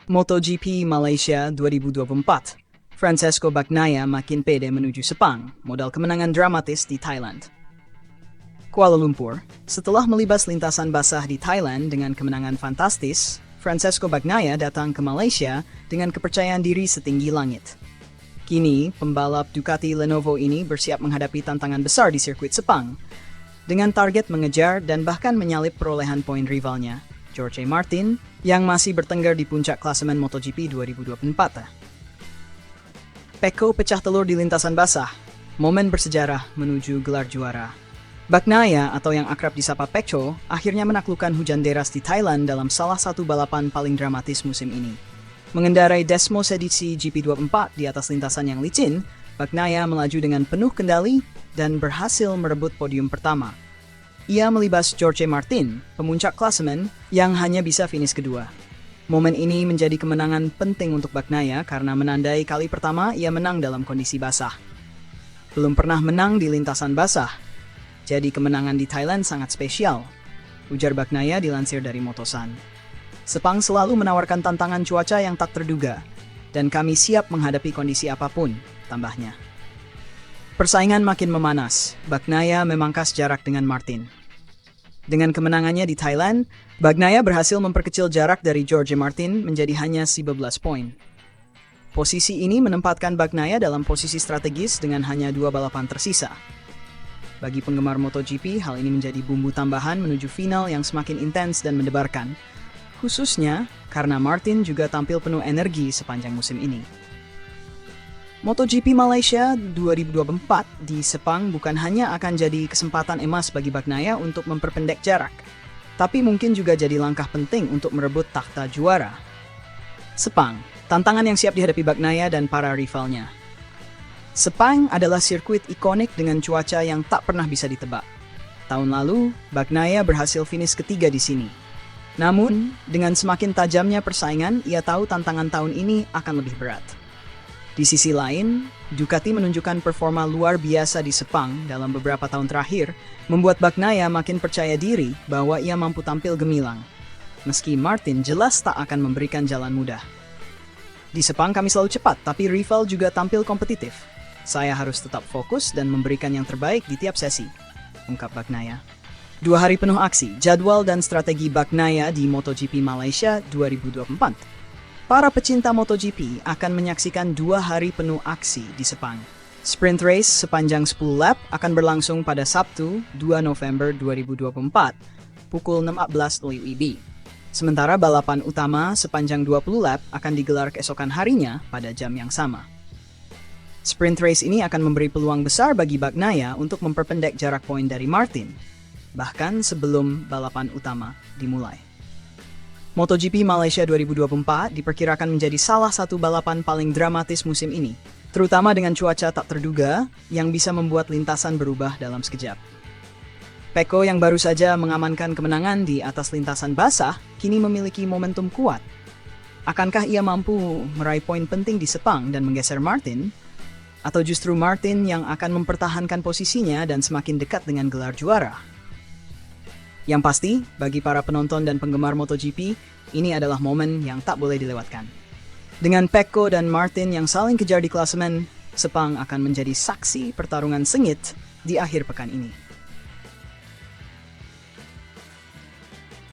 MotoGP Malaysia 2024. Francesco Bagnaia makin pede menuju Sepang, modal kemenangan dramatis di Thailand. Kuala Lumpur, setelah melibas lintasan basah di Thailand dengan kemenangan fantastis, Francesco Bagnaia datang ke Malaysia dengan kepercayaan diri setinggi langit. Kini, pembalap Ducati Lenovo ini bersiap menghadapi tantangan besar di sirkuit Sepang, dengan target mengejar dan bahkan menyalip perolehan poin rivalnya, Jorge Martin, yang masih bertengger di puncak klasemen MotoGP 2024. Pecco pecah telur di lintasan basah, momen bersejarah menuju gelar juara. Bagnaia, atau yang akrab disapa Pecco, akhirnya menaklukkan hujan deras di Thailand dalam salah satu balapan paling dramatis musim ini. Mengendarai Desmos edisi GP24 di atas lintasan yang licin, Bagnaia melaju dengan penuh kendali dan berhasil merebut podium pertama. Ia melibas Jorge Martin, pemuncak klasemen, yang hanya bisa finish kedua. Momen ini menjadi kemenangan penting untuk Bagnaia karena menandai kali pertama ia menang dalam kondisi basah. Belum pernah menang di lintasan basah, jadi kemenangan di Thailand sangat spesial, ujar Bagnaia dilansir dari Motosan. Sepang selalu menawarkan tantangan cuaca yang tak terduga, dan kami siap menghadapi kondisi apapun, tambahnya. Persaingan makin memanas, Bagnaia memangkas jarak dengan Martin. Dengan kemenangannya di Thailand, Bagnaia berhasil memperkecil jarak dari Jorge Martin menjadi hanya 11 poin. Posisi ini menempatkan Bagnaia dalam posisi strategis dengan hanya 2 balapan tersisa. Bagi penggemar MotoGP, hal ini menjadi bumbu tambahan menuju final yang semakin intens dan mendebarkan, khususnya karena Martin juga tampil penuh energi sepanjang musim ini. MotoGP Malaysia 2024 di Sepang bukan hanya akan jadi kesempatan emas bagi Bagnaia untuk memperpendek jarak, tapi mungkin juga jadi langkah penting untuk merebut takhta juara. Sepang, tantangan yang siap dihadapi Bagnaia dan para rivalnya. Sepang adalah sirkuit ikonik dengan cuaca yang tak pernah bisa ditebak. Tahun lalu, Bagnaia berhasil finish ketiga di sini. Namun, dengan semakin tajamnya persaingan, ia tahu tantangan tahun ini akan lebih berat. Di sisi lain, Ducati menunjukkan performa luar biasa di Sepang dalam beberapa tahun terakhir, membuat Bagnaia makin percaya diri bahwa ia mampu tampil gemilang. Meski Martin jelas tak akan memberikan jalan mudah. Di Sepang kami selalu cepat, tapi rival juga tampil kompetitif. Saya harus tetap fokus dan memberikan yang terbaik di tiap sesi, ungkap Bagnaia. 2 hari penuh aksi, jadwal dan strategi Bagnaia di MotoGP Malaysia 2024. Para pecinta MotoGP akan menyaksikan 2 hari penuh aksi di Sepang. Sprint race sepanjang 10 lap akan berlangsung pada Sabtu, 2 November 2024, pukul 16 WIB. Sementara balapan utama sepanjang 20 lap akan digelar keesokan harinya pada jam yang sama. Sprint race ini akan memberi peluang besar bagi Bagnaia untuk memperpendek jarak poin dari Martin, bahkan sebelum balapan utama dimulai. MotoGP Malaysia 2024 diperkirakan menjadi salah satu balapan paling dramatis musim ini, terutama dengan cuaca tak terduga yang bisa membuat lintasan berubah dalam sekejap. Pecco yang baru saja mengamankan kemenangan di atas lintasan basah, kini memiliki momentum kuat. Akankah ia mampu meraih poin penting di Sepang dan menggeser Martin? Atau justru Martin yang akan mempertahankan posisinya dan semakin dekat dengan gelar juara? Yang pasti, bagi para penonton dan penggemar MotoGP, ini adalah momen yang tak boleh dilewatkan. Dengan Pecco dan Martin yang saling kejar di klasemen, Sepang akan menjadi saksi pertarungan sengit di akhir pekan ini.